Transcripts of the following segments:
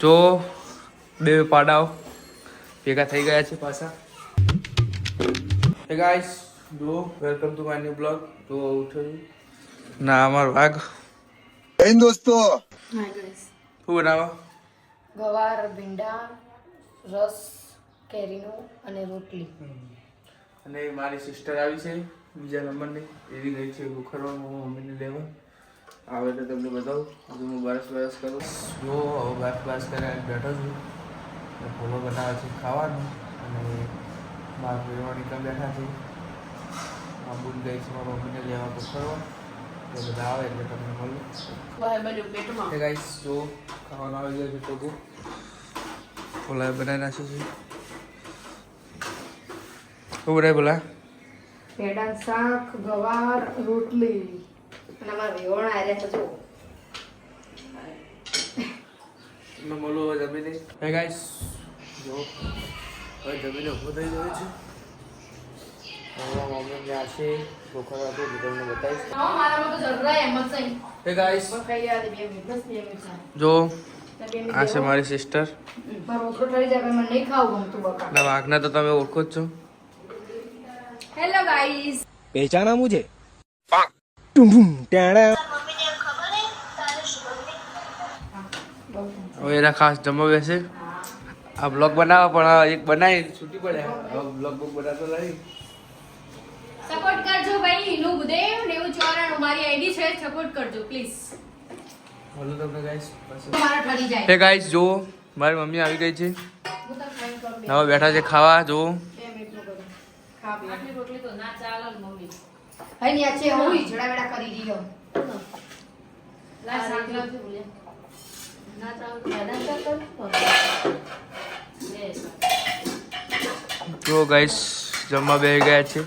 જો બે પાડાઓ ભેગા થઈ ગયા છે પાછા. હે ગાઈસ, જો welcome to my new blog. તો ઉઠ્યો ના અમારો વાઘ. હે દોસ્તો, હાય ગાઈસ. શું બનાવો? ગવાર, ભીંડા, રસ, કેરીનો અને રોટલી. અને મારી સિસ્ટર આવી છે બીજા નંબરની, એવી ગઈ છે ઉખરવા મમ્મીને લેવા. આવે તો તમને બતાવું. હજુ હું બરસ કરું. જો હવે બરસ કરીને બેઠો છું. ફોલો બનાવે છે ખાવાનું. અને મારા ભાઈઓની કામ બેઠા છે. બુન ગઈ છે મારા મમ્મીને લેવા ઉખરવા. તો બધા આવે એટલે તમને મળું. ગાઈસ, જો ખાવાનું આવી ગયો છે ટોકું. ફોલા બનાવી નાખ્યું છે. શું બનાય બોલા? પેડા શાક, ગવાર, રોટલી અને અમારા વેવણ આવ્યા છે. જો મળું હવે જમીને. હે ગાઈસ, જો હવે જમીને ઊભો થઈ ગયો છે. મમ્મી ત્યાં છે ખોખરા હતું જે તમને બતાવીશ. હે ગાઈસ, જો આ છે મારી સિસ્ટર. વાઘના તો તમે ઓળખો જ છો. હેલો ગાઈસ, पहचाना मुझे? હવે એના ખાસ જમવા બેસે. આ બ્લોગ બનાવવા પણ એક બનાવી છૂટી પડે. હવે બ્લોગ બનાવતો નહીં. સપોર્ટ કરજો ભાઈ. હિનુ ગુદેવ 9094 મારી આઈડી છે, સપોર્ટ કરજો પ્લીઝ. બોલો તમને ગાઈસ. મારા ઠરી જાય. હે ગાઈસ, જો મારી મમ્મી આવી ગઈ છે. હું તો ફોન કરું. હવે બેઠા છે ખાવા. જો 2 મિનિટનું કરું. ખા પી. આટલી રોટલી તો ના ચાલે મમ્મી. હઈ ની આ છે હું ઈજડા વેડા કરી દીધો. લા સાંકલા થી બોલે. ના ચાલે મેદાન કર. જો ગાઈસ જમવા બેસી ગયા છે.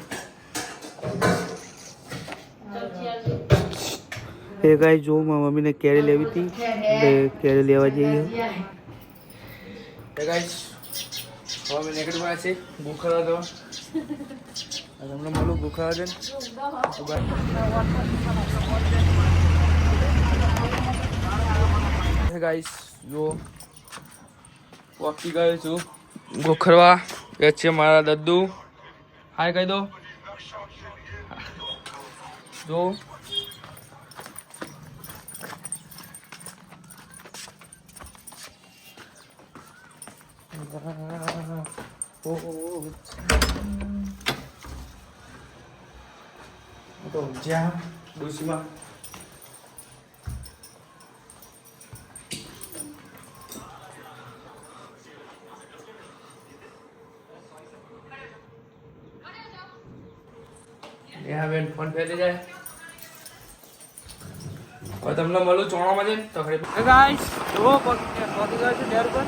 એ ગાઈસ, જો મારી મમ્મીને કેરી લેવી હતી એટલે કેરી લેવા જઈએ. એ ગાઈસ, હવે મેં નીકળી ગયા છે ભૂખરા દો. તમને મળું ભૂખરા દે. ગાઈસ, જો વોકી ગયો છું ગોખરવા. એ છે મારા દદ્દુ. હાય કહી દો. જો તો જ્યાં ડોસીમાં બેન ફોન ફેરી જાય. હવે તમને મળું ચોણામાં જઈને તો ખરી. ગાઈસ, જો પહોંચી ગયો છું ડેર પર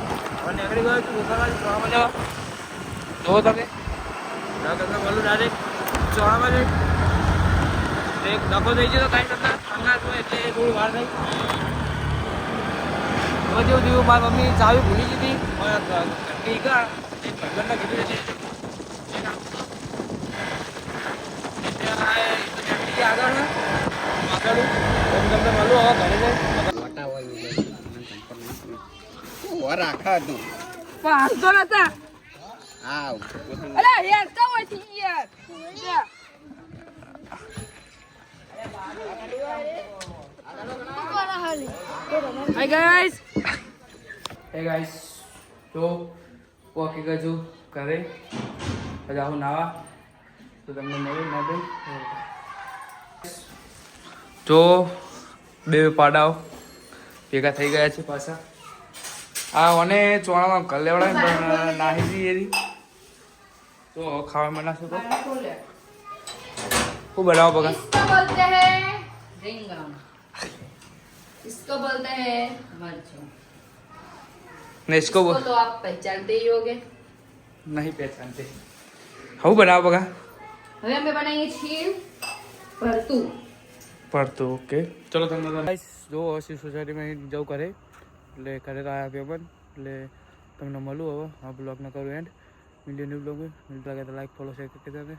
અને નીકળી ગયો છું દુકાનમાં ચોણામાં જવા. જો તમે તમને મળું ડાયરેક્ટ ચોણામાં જઈ. એક ડખો થઈ ગયો તો કાંઈ કરતા અંગાત હોય એટલે થોડું વાર થઈ. હવે જેવું થયું મારી મમ્મી ચાવી ભૂલી દીધી. ટીકા એક ભગવાનના કીધું છે આગળ તમને મળું. હવે ઘરે જાય રાખા હતું પાંચસો નતા. હા Hi guys. Hey guys. તો પોકી ગયો છું ઘરે. પછી આવું નાવા તો તમને મળું ના ભાઈ. જો બે પાડાઓ ભેગા થઈ ગયા છે પાછા. આ મને ચોણામાં ઘર લેવડાય પણ નાહી દી એરી. તો ખાવા બનાવશું તો શું બનાવો બગા? બોલતે હૈ રીંગણ, इसको बोलते हैं मर्च. ने इसको तो आप पहचानते ही होगे. नहीं पहचानते. हम बनाओ बगा. હવે અમે બનાવીએ છીએ ભરતું. ઓકે ચલો તમને ગાઈસ જો હસી સોસાયટીમાં જવું કરે એટલે ઘરે તો આવ્યા પેપર એટલે તમને મળું. હવે આ બ્લોગને કરું એન્ડ. વિડીયો ન્યૂ બ્લોગ મિલતા લાઈક ફોલો શેર કરી દેજો.